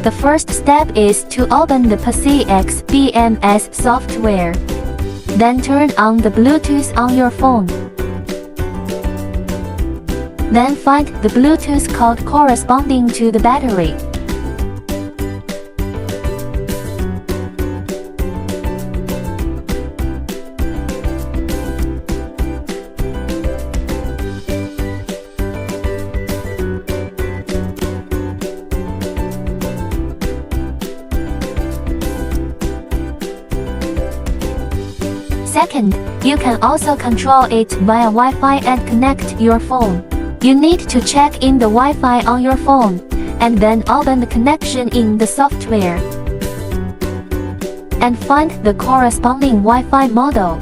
The first step is to open the PCX BMS software. Then turn on the Bluetooth on your phone. Then find the Bluetooth code corresponding to the battery. Second, you can also control it via Wi-Fi and connect your phone. You need to check in the Wi-Fi on your phone, and then open the connection in the software, and find the corresponding Wi-Fi model.